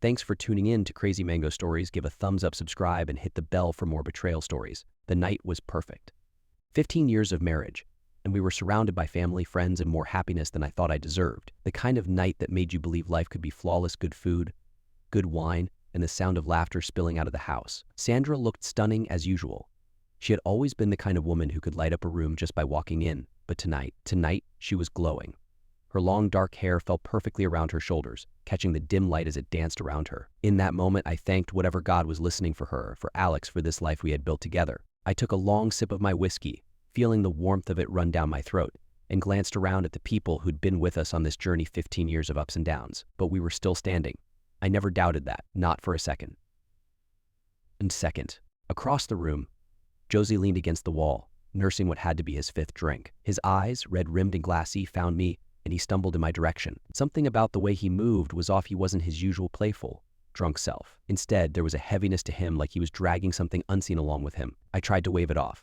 Thanks for tuning in to Crazy Mango Stories. Give a thumbs up, subscribe, and hit the bell for more betrayal stories. The night was perfect. 15 years of marriage, and we were surrounded by family, friends, and more happiness than I thought I deserved. The kind of night that made you believe life could be flawless: good food, good wine, and the sound of laughter spilling out of the house. Sandra looked stunning as usual. She had always been the kind of woman who could light up a room just by walking in, but tonight, she was glowing. Her long dark hair fell perfectly around her shoulders, catching the dim light as it danced around her. In that moment, I thanked whatever God was listening for her, for Alex, for this life we had built together. I took a long sip of my whiskey, feeling the warmth of it run down my throat, and glanced around at the people who'd been with us on this journey, 15 years of ups and downs. But we were still standing. I never doubted that, not for a second. And second, across the room, Josie leaned against the wall, nursing what had to be his fifth drink. His eyes, red-rimmed and glassy, found me, and he stumbled in my direction. Something about the way he moved was off. He wasn't his usual playful, drunk self. Instead, there was a heaviness to him, like he was dragging something unseen along with him. I tried to wave it off.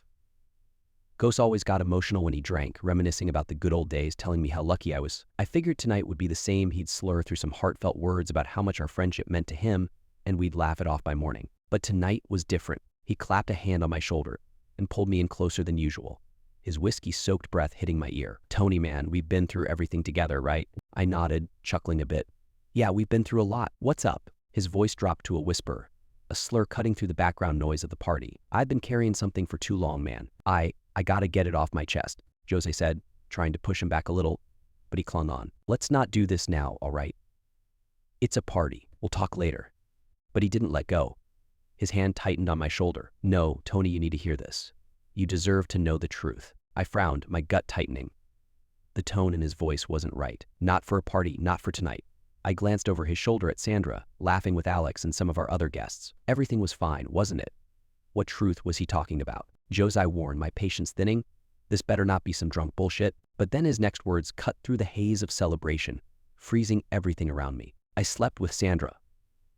Ghost always got emotional when he drank, reminiscing about the good old days, telling me how lucky I was. I figured tonight would be the same. He'd slur through some heartfelt words about how much our friendship meant to him, and we'd laugh it off by morning. But tonight was different. He clapped a hand on my shoulder and pulled me in closer than usual, his whiskey-soaked breath hitting my ear. "Tony, man, we've been through everything together, right?" I nodded, chuckling a bit. "Yeah, we've been through a lot. What's up?" His voice dropped to a whisper, a slur cutting through the background noise of the party. "I've been carrying something for too long, man. I gotta get it off my chest," Jose said, trying to push him back a little, but he clung on. "Let's not do this now, all right? It's a party. We'll talk later." But he didn't let go. His hand tightened on my shoulder. "No, Tony, you need to hear this. You deserve to know the truth." I frowned, my gut tightening. The tone in his voice wasn't right. "Not for a party, not for tonight." I glanced over his shoulder at Sandra, laughing with Alex and some of our other guests. Everything was fine, wasn't it? What truth was he talking about? Jose warned, my patience thinning. This better not be some drunk bullshit. But then his next words cut through the haze of celebration, freezing everything around me. "I slept with Sandra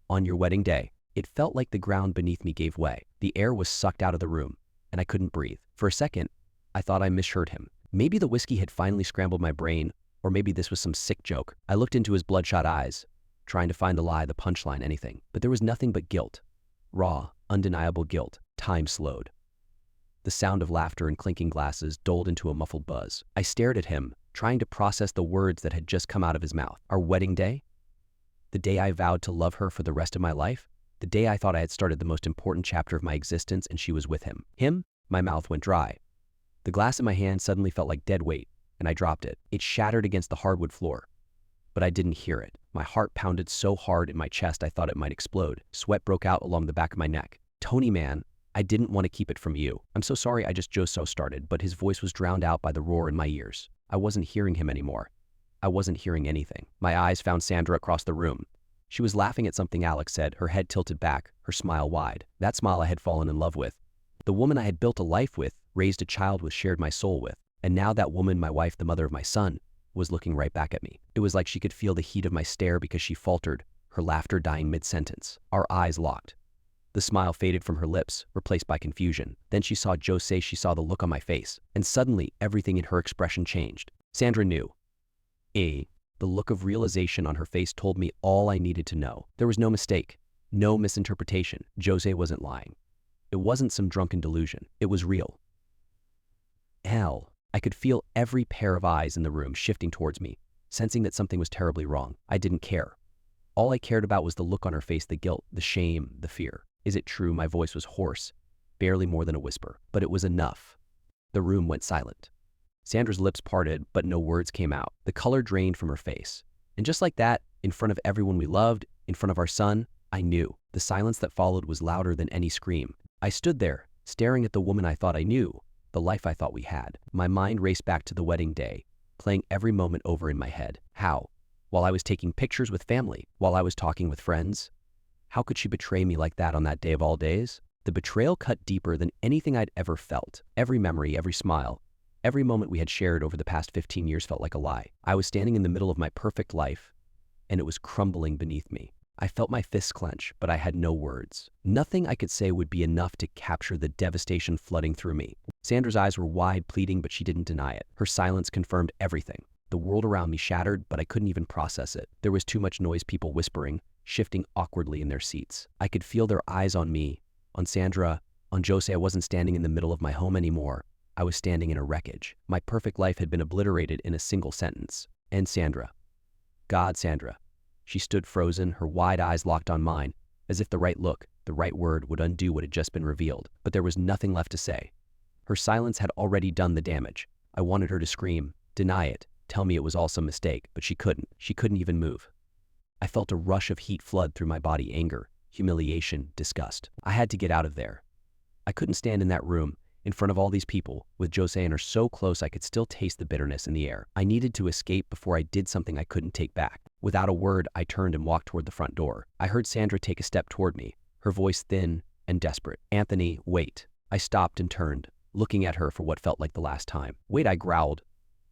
on your wedding day." It felt like the ground beneath me gave way. The air was sucked out of the room, and I couldn't breathe. For a second, I thought I misheard him. Maybe the whiskey had finally scrambled my brain, or maybe this was some sick joke. I looked into his bloodshot eyes, trying to find the lie, the punchline, anything. But there was nothing but guilt. Raw, undeniable guilt. Time slowed. The sound of laughter and clinking glasses dulled into a muffled buzz. I stared at him, trying to process the words that had just come out of his mouth. Our wedding day? The day I vowed to love her for the rest of my life? The day I thought I had started the most important chapter of my existence, and she was with him. Him? My mouth went dry. The glass in my hand suddenly felt like dead weight, and I dropped it. It shattered against the hardwood floor. But I didn't hear it. My heart pounded so hard in my chest I thought it might explode. Sweat broke out along the back of my neck. "Tony, man, I didn't want to keep it from you. I'm so sorry." Joe started, but his voice was drowned out by the roar in my ears. I wasn't hearing him anymore. I wasn't hearing anything. My eyes found Sandra across the room. She was laughing at something Alex said, her head tilted back, her smile wide. That smile I had fallen in love with. The woman I had built a life with, raised a child with, shared my soul with. And now that woman, my wife, the mother of my son, was looking right back at me. It was like she could feel the heat of my stare because she faltered, her laughter dying mid-sentence. Our eyes locked. The smile faded from her lips, replaced by confusion. Then she saw Jose, she saw the look on my face, and suddenly everything in her expression changed. Sandra knew. The look of realization on her face told me all I needed to know. There was no mistake, no misinterpretation. Jose wasn't lying. It wasn't some drunken delusion. It was real. Hell, I could feel every pair of eyes in the room shifting towards me, sensing that something was terribly wrong. I didn't care. All I cared about was the look on her face, the guilt, the shame, the fear. "Is it true?" My voice was hoarse, barely more than a whisper, but it was enough. The room went silent. Sandra's lips parted, but no words came out. The color drained from her face. And just like that, in front of everyone we loved, in front of our son, I knew. The silence that followed was louder than any scream. I stood there, staring at the woman I thought I knew, the life I thought we had. My mind raced back to the wedding day, playing every moment over in my head. How? While I was taking pictures with family, while I was talking with friends? How could she betray me like that on that day of all days? The betrayal cut deeper than anything I'd ever felt. Every memory, every smile, every moment we had shared over the past 15 years felt like a lie. I was standing in the middle of my perfect life, and it was crumbling beneath me. I felt my fists clench, but I had no words. Nothing I could say would be enough to capture the devastation flooding through me. Sandra's eyes were wide, pleading, but she didn't deny it. Her silence confirmed everything. The world around me shattered, but I couldn't even process it. There was too much noise, people whispering, shifting awkwardly in their seats. I could feel their eyes on me, on Sandra, on Jose. I wasn't standing in the middle of my home anymore. I was standing in a wreckage. My perfect life had been obliterated in a single sentence. And Sandra. God, Sandra. She stood frozen, her wide eyes locked on mine, as if the right look, the right word would undo what had just been revealed. But there was nothing left to say. Her silence had already done the damage. I wanted her to scream, deny it, tell me it was all some mistake, but she couldn't. She couldn't even move. I felt a rush of heat flood through my body, anger, humiliation, disgust. I had to get out of there. I couldn't stand in that room, in front of all these people, with Jose and her so close I could still taste the bitterness in the air. I needed to escape before I did something I couldn't take back. Without a word, I turned and walked toward the front door. I heard Sandra take a step toward me, her voice thin and desperate. Anthony, wait. I stopped and turned, looking at her for what felt like the last time. Wait, I growled,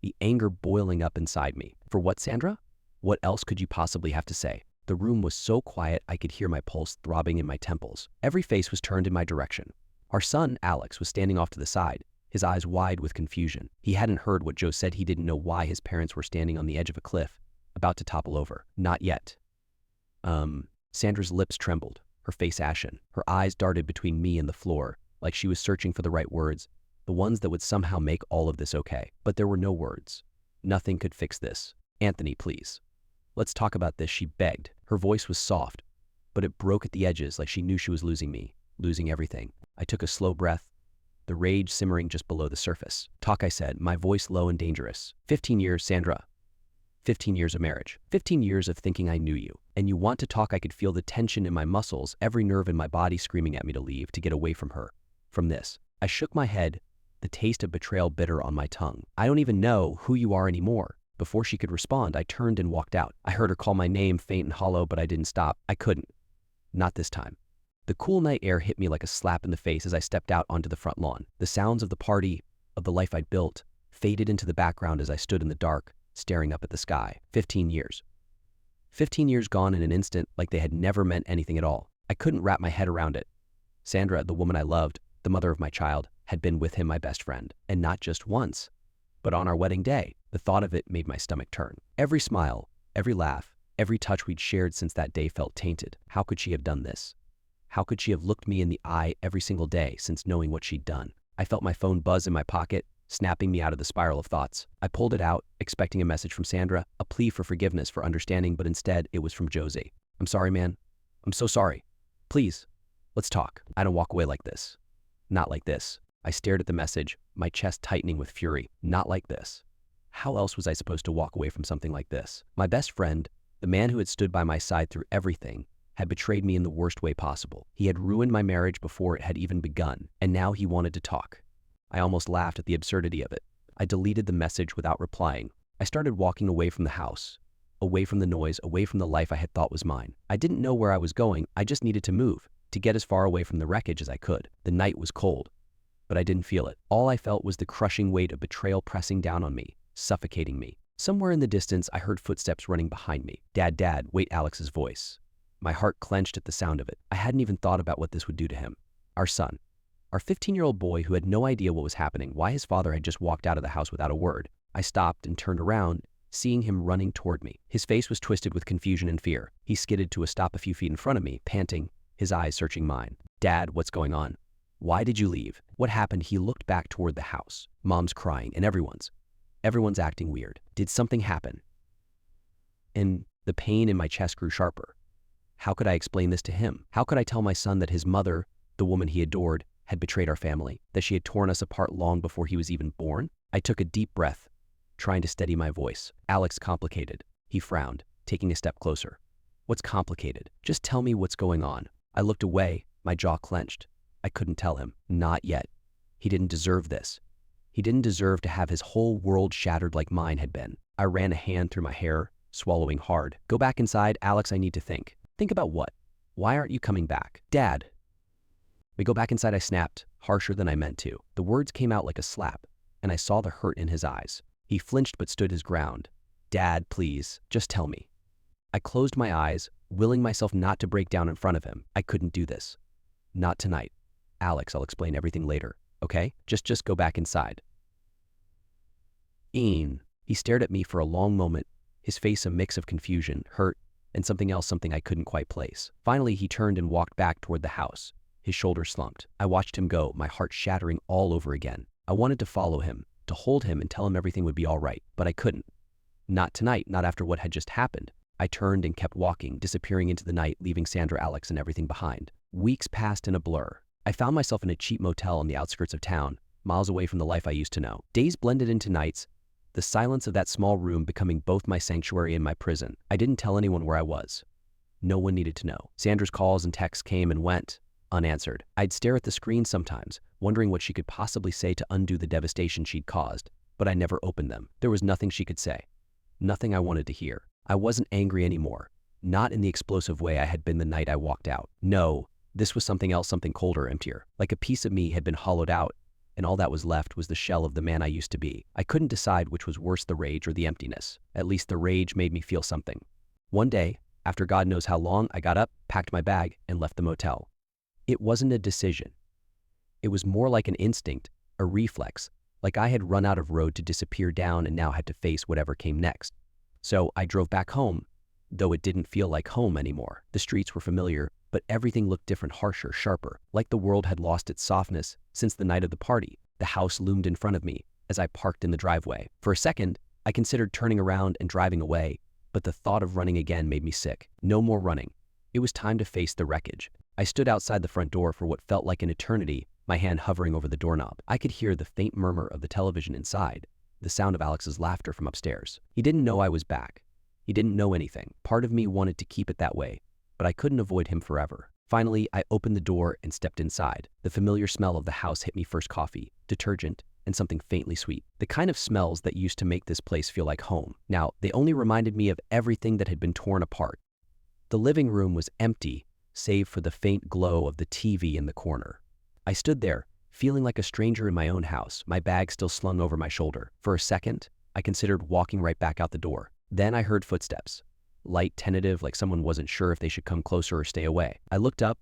the anger boiling up inside me. For what, Sandra? What else could you possibly have to say? The room was so quiet I could hear my pulse throbbing in my temples. Every face was turned in my direction. Our son, Alex, was standing off to the side, his eyes wide with confusion. He hadn't heard what Joe said. He didn't know why his parents were standing on the edge of a cliff, about to topple over. Not yet. Sandra's lips trembled, her face ashen. Her eyes darted between me and the floor, like she was searching for the right words, the ones that would somehow make all of this okay. But there were no words. Nothing could fix this. Anthony, please. Let's talk about this, she begged. Her voice was soft, but it broke at the edges like she knew she was losing me, losing everything. I took a slow breath, the rage simmering just below the surface. Talk, I said, my voice low and dangerous. 15 years, Sandra. 15 years of marriage. 15 years of thinking I knew you. And you want to talk? I could feel the tension in my muscles, every nerve in my body screaming at me to leave, to get away from her, from this. I shook my head, the taste of betrayal bitter on my tongue. I don't even know who you are anymore. Before she could respond, I turned and walked out. I heard her call my name, faint and hollow, but I didn't stop. I couldn't. Not this time. The cool night air hit me like a slap in the face as I stepped out onto the front lawn. The sounds of the party, of the life I'd built, faded into the background as I stood in the dark, staring up at the sky. 15 years. 15 years gone in an instant, like they had never meant anything at all. I couldn't wrap my head around it. Sandra, the woman I loved, the mother of my child, had been with him, my best friend. And not just once, but on our wedding day. The thought of it made my stomach turn. Every smile, every laugh, every touch we'd shared since that day felt tainted. How could she have done this? How could she have looked me in the eye every single day since knowing what she'd done? I felt my phone buzz in my pocket, snapping me out of the spiral of thoughts. I pulled it out, expecting a message from Sandra, a plea for forgiveness, for understanding, but instead it was from Josie. I'm sorry, man. I'm so sorry. Please, let's talk. I don't walk away like this. Not like this. I stared at the message, my chest tightening with fury. Not like this. How else was I supposed to walk away from something like this? My best friend, the man who had stood by my side through everything, had betrayed me in the worst way possible. He had ruined my marriage before it had even begun, and now he wanted to talk. I almost laughed at the absurdity of it. I deleted the message without replying. I started walking away from the house, away from the noise, away from the life I had thought was mine. I didn't know where I was going. I just needed to move, to get as far away from the wreckage as I could. The night was cold, but I didn't feel it. All I felt was the crushing weight of betrayal pressing down on me, suffocating me. Somewhere in the distance, I heard footsteps running behind me. Dad, wait, Alex's voice. My heart clenched at the sound of it. I hadn't even thought about what this would do to him. Our son. Our 15-year-old boy who had no idea what was happening, why his father had just walked out of the house without a word. I stopped and turned around, seeing him running toward me. His face was twisted with confusion and fear. He skidded to a stop a few feet in front of me, panting, his eyes searching mine. Dad, what's going on? Why did you leave? What happened? He looked back toward the house. Mom's crying, and everyone's acting weird. Did something happen? And the pain in my chest grew sharper. How could I explain this to him? How could I tell my son that his mother, the woman he adored, had betrayed our family, that she had torn us apart long before he was even born? I took a deep breath, trying to steady my voice. Alex, complicated. He frowned, taking a step closer. What's complicated? Just tell me what's going on. I looked away, my jaw clenched. I couldn't tell him. Not yet. He didn't deserve this. He didn't deserve to have his whole world shattered like mine had been. I ran a hand through my hair, swallowing hard. Go back inside, Alex, I need to think. Think about what? Why aren't you coming back? Dad. We go back inside, I snapped, harsher than I meant to. The words came out like a slap, and I saw the hurt in his eyes. He flinched but stood his ground. Dad, please, just tell me. I closed my eyes, willing myself not to break down in front of him. I couldn't do this. Not tonight. Alex, I'll explain everything later, okay? Just go back inside. Ian. He stared at me for a long moment, his face a mix of confusion, hurt, and something I couldn't quite place. Finally, he turned and walked back toward the house. His shoulders slumped. I watched him go, my heart shattering all over again. I wanted to follow him, to hold him and tell him everything would be all right, but I couldn't. Not tonight, not after what had just happened. I turned and kept walking, disappearing into the night, leaving Sandra, Alex, and everything behind. Weeks passed in a blur. I found myself in a cheap motel on the outskirts of town, miles away from the life I used to know. Days blended into nights, the silence of that small room becoming both my sanctuary and my prison. I didn't tell anyone where I was. No one needed to know. Sandra's calls and texts came and went, unanswered. I'd stare at the screen sometimes, wondering what she could possibly say to undo the devastation she'd caused, but I never opened them. There was nothing she could say. Nothing I wanted to hear. I wasn't angry anymore. Not in the explosive way I had been the night I walked out. No, this was something else, something colder, emptier. Like a piece of me had been hollowed out, and all that was left was the shell of the man I used to be. I couldn't decide which was worse, the rage or the emptiness. At least the rage made me feel something. One day, after God knows how long, I got up, packed my bag, and left the motel. It wasn't a decision. It was more like an instinct, a reflex, like I had run out of road to disappear down and now had to face whatever came next. So I drove back home, though it didn't feel like home anymore. The streets were familiar, but everything looked different, harsher, sharper, like the world had lost its softness since the night of the party. The house loomed in front of me as I parked in the driveway. For a second, I considered turning around and driving away, but the thought of running again made me sick. No more running. It was time to face the wreckage. I stood outside the front door for what felt like an eternity, my hand hovering over the doorknob. I could hear the faint murmur of the television inside, the sound of Alex's laughter from upstairs. He didn't know I was back. He didn't know anything. Part of me wanted to keep it that way, but I couldn't avoid him forever. Finally, I opened the door and stepped inside. The familiar smell of the house hit me first: coffee, detergent, and something faintly sweet. The kind of smells that used to make this place feel like home. Now, they only reminded me of everything that had been torn apart. The living room was empty, save for the faint glow of the TV in the corner. I stood there, feeling like a stranger in my own house, my bag still slung over my shoulder. For a second, I considered walking right back out the door. Then I heard footsteps. Light, tentative, like someone wasn't sure if they should come closer or stay away. I looked up,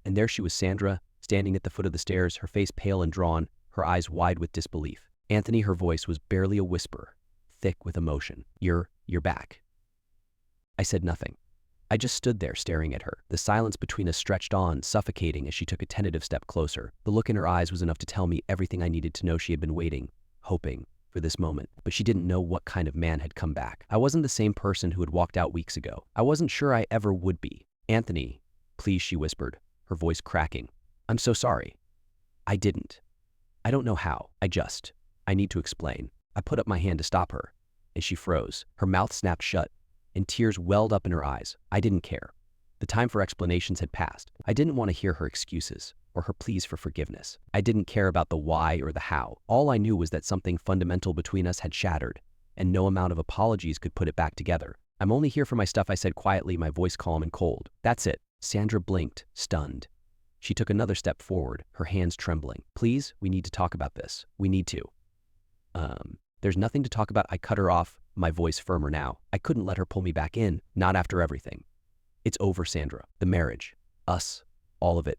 and there she was, Sandra, standing at the foot of the stairs, her face pale and drawn, her eyes wide with disbelief. Anthony, her voice was barely a whisper, thick with emotion. You're back. I said nothing. I just stood there staring at her. The silence between us stretched on, suffocating as she took a tentative step closer. The look in her eyes was enough to tell me everything I needed to know. She had been waiting, hoping for this moment, but she didn't know what kind of man had come back. I wasn't the same person who had walked out weeks ago. I wasn't sure I ever would be. Anthony, please, she whispered, her voice cracking. I'm so sorry. I didn't. I don't know how. I need to explain. I put up my hand to stop her, and she froze. Her mouth snapped shut, and tears welled up in her eyes. I didn't care. The time for explanations had passed. I didn't want to hear her excuses or her pleas for forgiveness. I didn't care about the why or the how. All I knew was that something fundamental between us had shattered, and no amount of apologies could put it back together. I'm only here for my stuff, I said quietly, my voice calm and cold. That's it. Sandra blinked, stunned. She took another step forward, her hands trembling. Please, we need to talk about this. We need to. There's nothing to talk about. I cut her off, my voice firmer now. I couldn't let her pull me back in, not after everything. It's over, Sandra. The marriage. Us. All of it.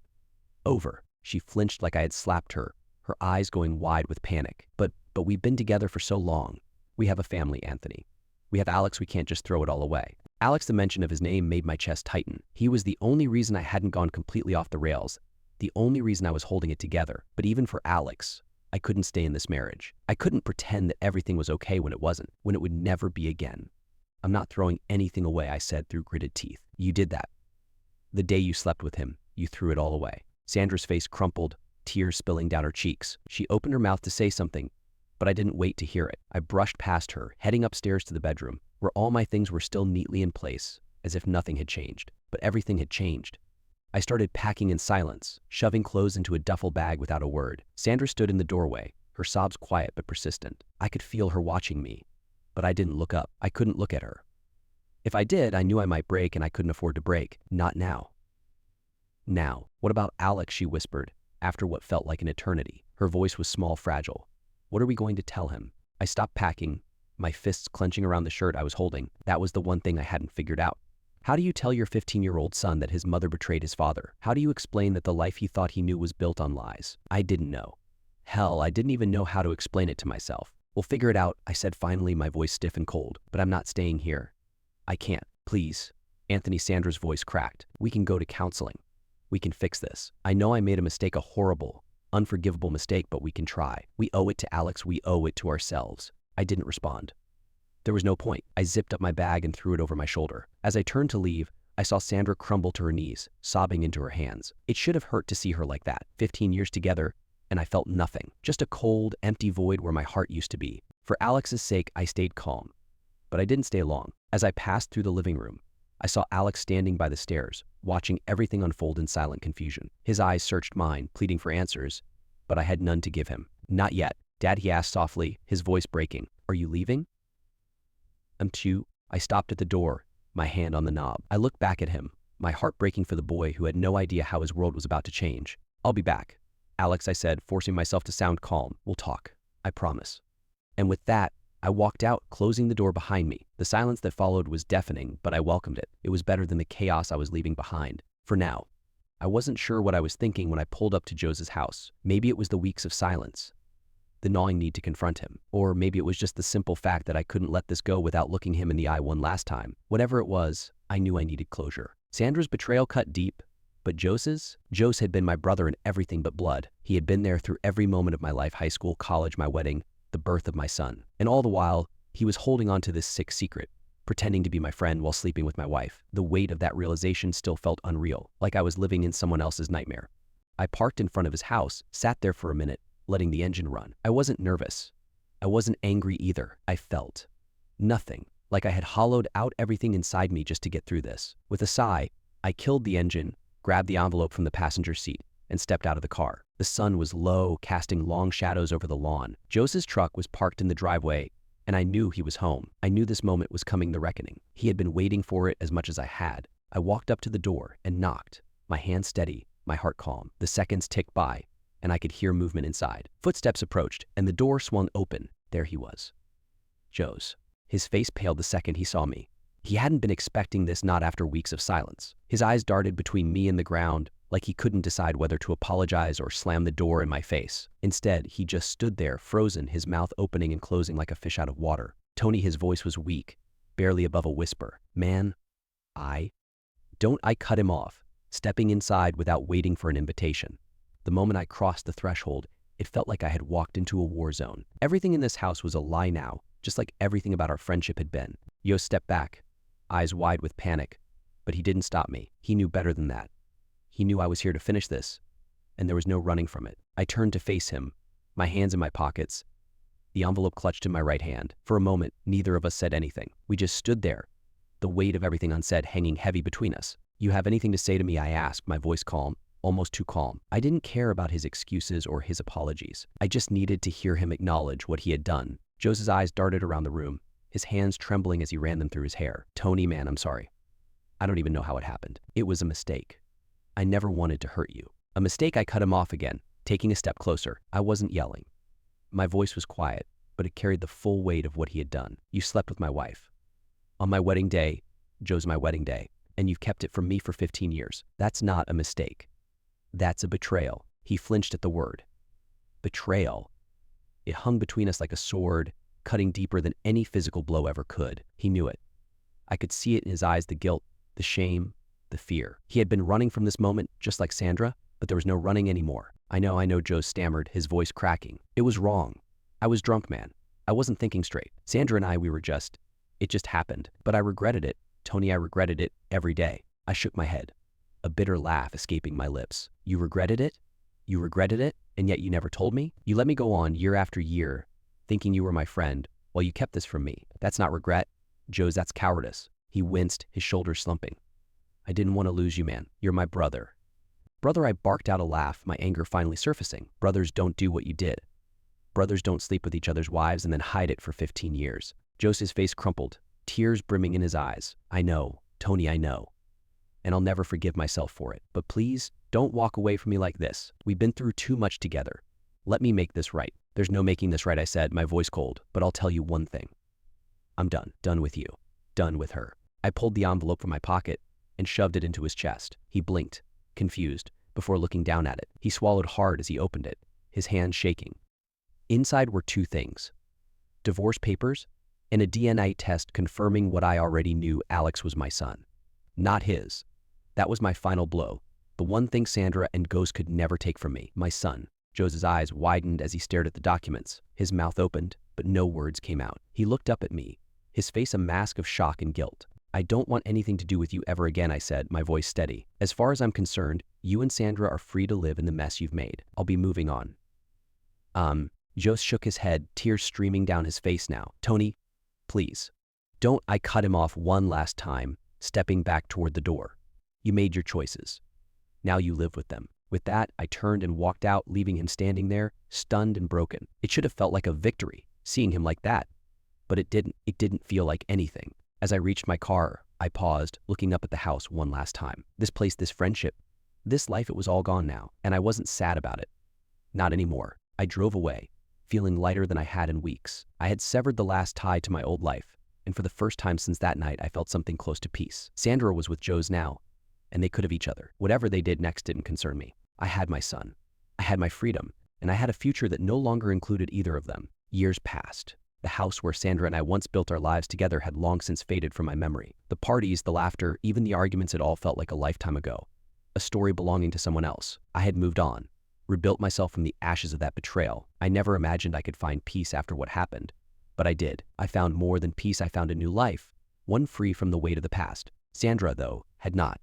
Over. She flinched like I had slapped her, her eyes going wide with panic. But we've been together for so long. We have a family, Anthony. We have Alex. We can't just throw it all away. Alex, the mention of his name made my chest tighten. He was the only reason I hadn't gone completely off the rails, the only reason I was holding it together. But even for Alex, I couldn't stay in this marriage. I couldn't pretend that everything was okay when it wasn't, when it would never be again. I'm not throwing anything away, I said through gritted teeth. You did that. The day you slept with him, you threw it all away. Sandra's face crumpled, tears spilling down her cheeks. She opened her mouth to say something, but I didn't wait to hear it. I brushed past her, heading upstairs to the bedroom, where all my things were still neatly in place, as if nothing had changed. But everything had changed. I started packing in silence, shoving clothes into a duffel bag without a word. Sandra stood in the doorway, her sobs quiet but persistent. I could feel her watching me, but I didn't look up. I couldn't look at her. If I did, I knew I might break, and I couldn't afford to break. Not now. Now, what about Alex, she whispered, after what felt like an eternity. Her voice was small, fragile. What are we going to tell him? I stopped packing, my fists clenching around the shirt I was holding. That was the one thing I hadn't figured out. How do you tell your 15-year-old son that his mother betrayed his father? How do you explain that the life he thought he knew was built on lies? I didn't know. Hell, I didn't even know how to explain it to myself. We'll figure it out, I said finally, my voice stiff and cold. But I'm not staying here. I can't. Please. Sandra's voice cracked. We can go to counseling. We can fix this. I know I made a mistake, a horrible, unforgivable mistake, but we can try. We owe it to Alex. We owe it to ourselves. I didn't respond. There was no point. I zipped up my bag and threw it over my shoulder. As I turned to leave, I saw Sandra crumble to her knees, sobbing into her hands. It should have hurt to see her like that. 15 years together, and I felt nothing. Just a cold, empty void where my heart used to be. For Alex's sake, I stayed calm. But I didn't stay long. As I passed through the living room, I saw Alex standing by the stairs, watching everything unfold in silent confusion. His eyes searched mine, pleading for answers, but I had none to give him. Not yet. Dad, he asked softly, his voice breaking. Are you leaving? I stopped at the door, my hand on the knob. I looked back at him, my heart breaking for the boy who had no idea how his world was about to change. I'll be back. Alex, I said, forcing myself to sound calm. We'll talk. I promise. And with that, I walked out, closing the door behind me. The silence that followed was deafening, but I welcomed it. It was better than the chaos I was leaving behind. For now. I wasn't sure what I was thinking when I pulled up to Joe's house. Maybe it was the weeks of silence, the gnawing need to confront him. Or maybe it was just the simple fact that I couldn't let this go without looking him in the eye one last time. Whatever it was, I knew I needed closure. Sandra's betrayal cut deep, but Joe's had been my brother in everything but blood. He had been there through every moment of my life, high school, college, my wedding, the birth of my son. And all the while, he was holding on to this sick secret, pretending to be my friend while sleeping with my wife. The weight of that realization still felt unreal, like I was living in someone else's nightmare. I parked in front of his house, sat there for a minute, letting the engine run. I wasn't nervous. I wasn't angry either. I felt nothing, like I had hollowed out everything inside me just to get through this. With a sigh, I killed the engine, grabbed the envelope from the passenger seat, and stepped out of the car. The sun was low, casting long shadows over the lawn. Joe's truck was parked in the driveway, and I knew he was home. I knew this moment was coming, the reckoning. He had been waiting for it as much as I had. I walked up to the door and knocked, my hand steady, my heart calm. The seconds ticked by, and I could hear movement inside. Footsteps approached, and the door swung open. There he was. Joe's. His face paled the second he saw me. He hadn't been expecting this, not after weeks of silence. His eyes darted between me and the ground, like he couldn't decide whether to apologize or slam the door in my face. Instead, he just stood there, frozen, his mouth opening and closing like a fish out of water. Tony, his voice was weak, barely above a whisper. Man, I cut him off, stepping inside without waiting for an invitation. The moment I crossed the threshold, it felt like I had walked into a war zone. Everything in this house was a lie now, just like everything about our friendship had been. Yo stepped back, eyes wide with panic, but he didn't stop me. He knew better than that. He knew I was here to finish this, and there was no running from it. I turned to face him, my hands in my pockets, the envelope clutched in my right hand. For a moment, neither of us said anything. We just stood there, the weight of everything unsaid hanging heavy between us. You have anything to say to me? I asked, my voice calm, almost too calm. I didn't care about his excuses or his apologies. I just needed to hear him acknowledge what he had done. Joe's eyes darted around the room, his hands trembling as he ran them through his hair. Tony, man, I'm sorry. I don't even know how it happened. It was a mistake. I never wanted to hurt you. A mistake. I cut him off again, taking a step closer. I wasn't yelling. My voice was quiet, but it carried the full weight of what he had done. You slept with my wife. On my wedding day, Joe's my wedding day, and you've kept it from me for 15 years. That's not a mistake. That's a betrayal. He flinched at the word. Betrayal. It hung between us like a sword, cutting deeper than any physical blow ever could. He knew it. I could see it in his eyes, the guilt, the shame, the fear. He had been running from this moment, just like Sandra, but there was no running anymore. I know, Joe stammered, his voice cracking. It was wrong. I was drunk, man. I wasn't thinking straight. Sandra and I, it just happened. But I regretted it. Tony, I regretted it every day. I shook my head, a bitter laugh escaping my lips. You regretted it? You regretted it, and yet you never told me? You let me go on year after year, thinking you were my friend, while you kept this from me. That's not regret. Joe's, that's cowardice. He winced, his shoulders slumping. I didn't want to lose you, man. You're my brother. Brother, I barked out a laugh, my anger finally surfacing. Brothers don't do what you did. Brothers don't sleep with each other's wives and then hide it for 15 years. Joe's face crumpled, tears brimming in his eyes. I know, Tony, I know. And I'll never forgive myself for it. But please, don't walk away from me like this. We've been through too much together. Let me make this right. There's no making this right, I said, my voice cold. But I'll tell you one thing. I'm done. Done with you. Done with her. I pulled the envelope from my pocket and shoved it into his chest. He blinked, confused, before looking down at it. He swallowed hard as he opened it, his hands shaking. Inside were two things: divorce papers and a DNA test confirming what I already knew. Alex was my son. not his. That was my final blow. The one thing Sandra and Ghost could never take from me, my son. Joe's eyes widened as he stared at the documents. His mouth opened, but no words came out. He looked up at me, his face a mask of shock and guilt. I don't want anything to do with you ever again, I said, my voice steady. As far as I'm concerned, you and Sandra are free to live in the mess you've made. I'll be moving on. Joe shook his head, tears streaming down his face now. Tony, please. Don't. I cut him off one last time, stepping back toward the door. You made your choices. Now you live with them. With that, I turned and walked out, leaving him standing there, stunned and broken. It should have felt like a victory, seeing him like that. But it didn't. It didn't feel like anything. As I reached my car, I paused, looking up at the house one last time. This place, this friendship, this life, it was all gone now, and I wasn't sad about it. Not anymore. I drove away, feeling lighter than I had in weeks. I had severed the last tie to my old life, and for the first time since that night, I felt something close to peace. Sandra was with Joe's now, and they could have each other. Whatever they did next didn't concern me. I had my son. I had my freedom, and I had a future that no longer included either of them. Years passed. The house where Sandra and I once built our lives together had long since faded from my memory. The parties, the laughter, even the arguments, it all felt like a lifetime ago. A story belonging to someone else. I had moved on, rebuilt myself from the ashes of that betrayal. I never imagined I could find peace after what happened, but I did. I found more than peace. I found a new life, one free from the weight of the past. Sandra, though, had not.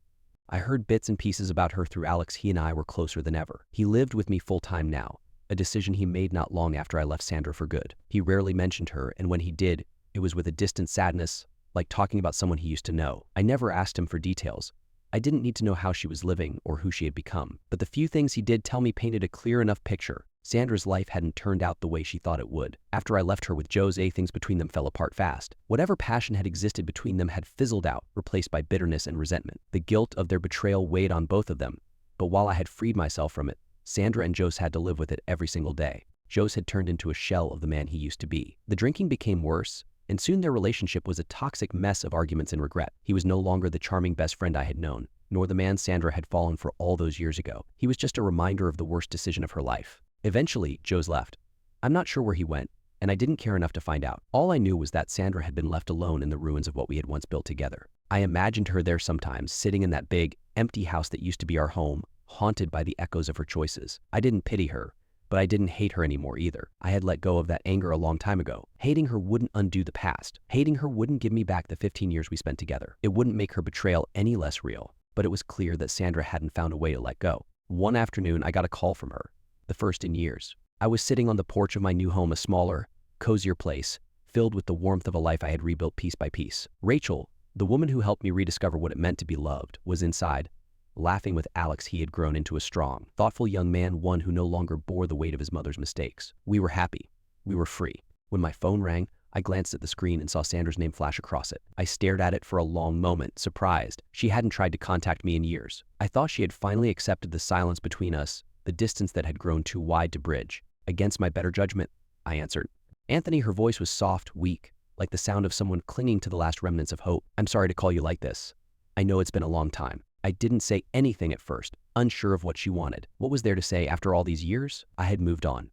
I heard bits and pieces about her through Alex. He and I were closer than ever. He lived with me full-time now, a decision he made not long after I left Sandra for good. He rarely mentioned her, and when he did, it was with a distant sadness, like talking about someone he used to know. I never asked him for details. I didn't need to know how she was living or who she had become. But the few things he did tell me painted a clear enough picture. Sandra's life hadn't turned out the way she thought it would. After I left her with Joe's, things between them fell apart fast. Whatever passion had existed between them had fizzled out, replaced by bitterness and resentment. The guilt of their betrayal weighed on both of them, but while I had freed myself from it, Sandra and Joe's had to live with it every single day. Joe's had turned into a shell of the man he used to be. The drinking became worse, and soon their relationship was a toxic mess of arguments and regret. He was no longer the charming best friend I had known, nor the man Sandra had fallen for all those years ago. He was just a reminder of the worst decision of her life. Eventually, Joe's left. I'm not sure where he went, and I didn't care enough to find out. All I knew was that Sandra had been left alone in the ruins of what we had once built together. I imagined her there sometimes, sitting in that big, empty house that used to be our home, haunted by the echoes of her choices. I didn't pity her, but I didn't hate her anymore either. I had let go of that anger a long time ago. Hating her wouldn't undo the past. Hating her wouldn't give me back the 15 years we spent together. It wouldn't make her betrayal any less real, but it was clear that Sandra hadn't found a way to let go. One afternoon, I got a call from her, the first in years. I was sitting on the porch of my new home, a smaller, cozier place, filled with the warmth of a life I had rebuilt piece by piece. Rachel, the woman who helped me rediscover what it meant to be loved, was inside, laughing with Alex. He had grown into a strong, thoughtful young man, one who no longer bore the weight of his mother's mistakes. We were happy. We were free. When my phone rang, I glanced at the screen and saw Sandra's name flash across it. I stared at it for a long moment, surprised. She hadn't tried to contact me in years. I thought she had finally accepted the silence between us, the distance that had grown too wide to bridge. Against my better judgment, I answered. Anthony, her voice was soft, weak, like the sound of someone clinging to the last remnants of hope. I'm sorry to call you like this. I know it's been a long time. I didn't say anything at first, unsure of what she wanted. What was there to say after all these years? I had moved on.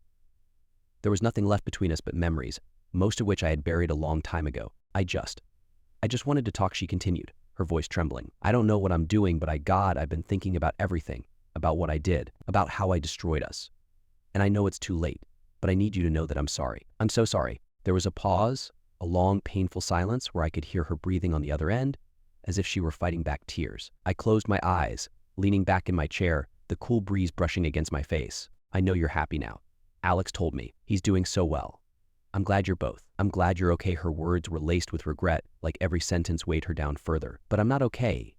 There was nothing left between us but memories, most of which I had buried a long time ago. I just wanted to talk, she continued, her voice trembling. I don't know what I'm doing, but I've been thinking about everything, about what I did, about how I destroyed us. And I know it's too late, but I need you to know that I'm sorry. I'm so sorry. There was a pause, a long, painful silence where I could hear her breathing on the other end, as if she were fighting back tears. I closed my eyes, leaning back in my chair, the cool breeze brushing against my face. I know you're happy now. Alex told me. He's doing so well. I'm glad you're both. I'm glad you're okay. Her words were laced with regret, like every sentence weighed her down further. But I'm not okay.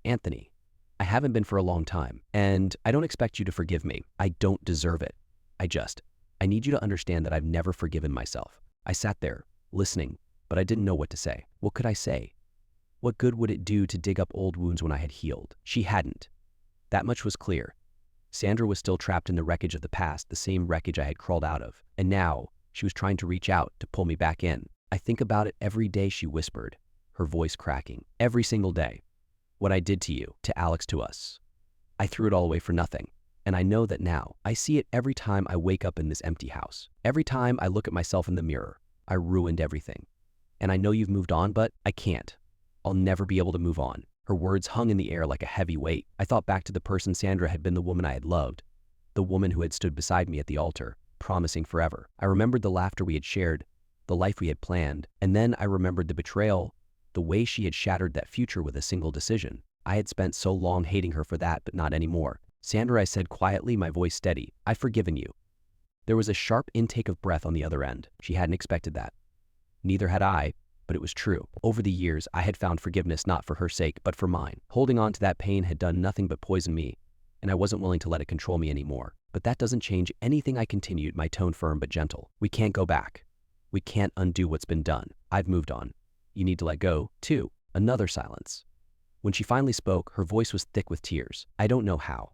Anthony, I haven't been for a long time, and I don't expect you to forgive me. I don't deserve it. I need you to understand that I've never forgiven myself. I sat there, listening, but I didn't know what to say. What could I say? What good would it do to dig up old wounds when I had healed? She hadn't. That much was clear. Sandra was still trapped in the wreckage of the past, the same wreckage I had crawled out of. And now, she was trying to reach out, to pull me back in. I think about it every day, she whispered, her voice cracking. Every single day. What I did to you, to Alex, to us. I threw it all away for nothing. And I know that now. I see it every time I wake up in this empty house. Every time I look at myself in the mirror. I ruined everything. And I know you've moved on, but I can't. I'll never be able to move on. Her words hung in the air like a heavy weight. I thought back to the person Sandra had been, the woman I had loved, the woman who had stood beside me at the altar, promising forever. I remembered the laughter we had shared, the life we had planned, and then I remembered the betrayal, the way she had shattered that future with a single decision. I had spent so long hating her for that, but not anymore. Sandra, I said quietly, my voice steady, I've forgiven you. There was a sharp intake of breath on the other end. She hadn't expected that. Neither had I, but it was true. Over the years, I had found forgiveness not for her sake, but for mine. Holding on to that pain had done nothing but poison me, and I wasn't willing to let it control me anymore. But that doesn't change anything, I continued, my tone firm but gentle. We can't go back. We can't undo what's been done. I've moved on. You need to let go, too. Another silence. When she finally spoke, her voice was thick with tears. I don't know how.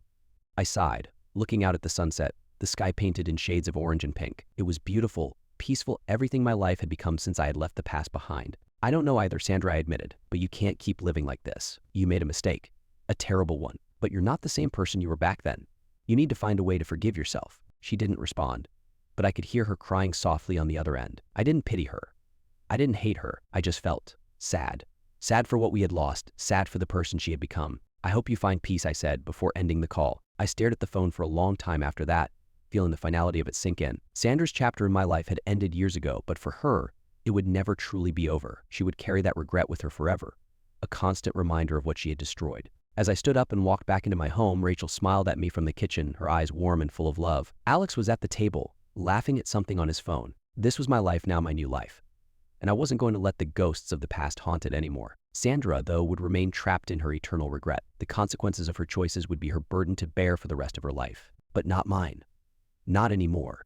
I sighed, looking out at the sunset, the sky painted in shades of orange and pink. It was beautiful, peaceful, everything my life had become since I had left the past behind. I don't know either, Sandra, I admitted, but you can't keep living like this. You made a mistake, a terrible one, but you're not the same person you were back then. You need to find a way to forgive yourself. She didn't respond, but I could hear her crying softly on the other end. I didn't pity her. I didn't hate her. I just felt sad. Sad for what we had lost, sad for the person she had become. I hope you find peace, I said before ending the call. I stared at the phone for a long time after that, feeling the finality of it sink in. Sandra's chapter in my life had ended years ago, but for her, it would never truly be over. She would carry that regret with her forever, a constant reminder of what she had destroyed. As I stood up and walked back into my home, Rachel smiled at me from the kitchen, her eyes warm and full of love. Alex was at the table, laughing at something on his phone. This was my life now, my new life. And I wasn't going to let the ghosts of the past haunt it anymore. Sandra, though, would remain trapped in her eternal regret. The consequences of her choices would be her burden to bear for the rest of her life. But not mine. Not anymore.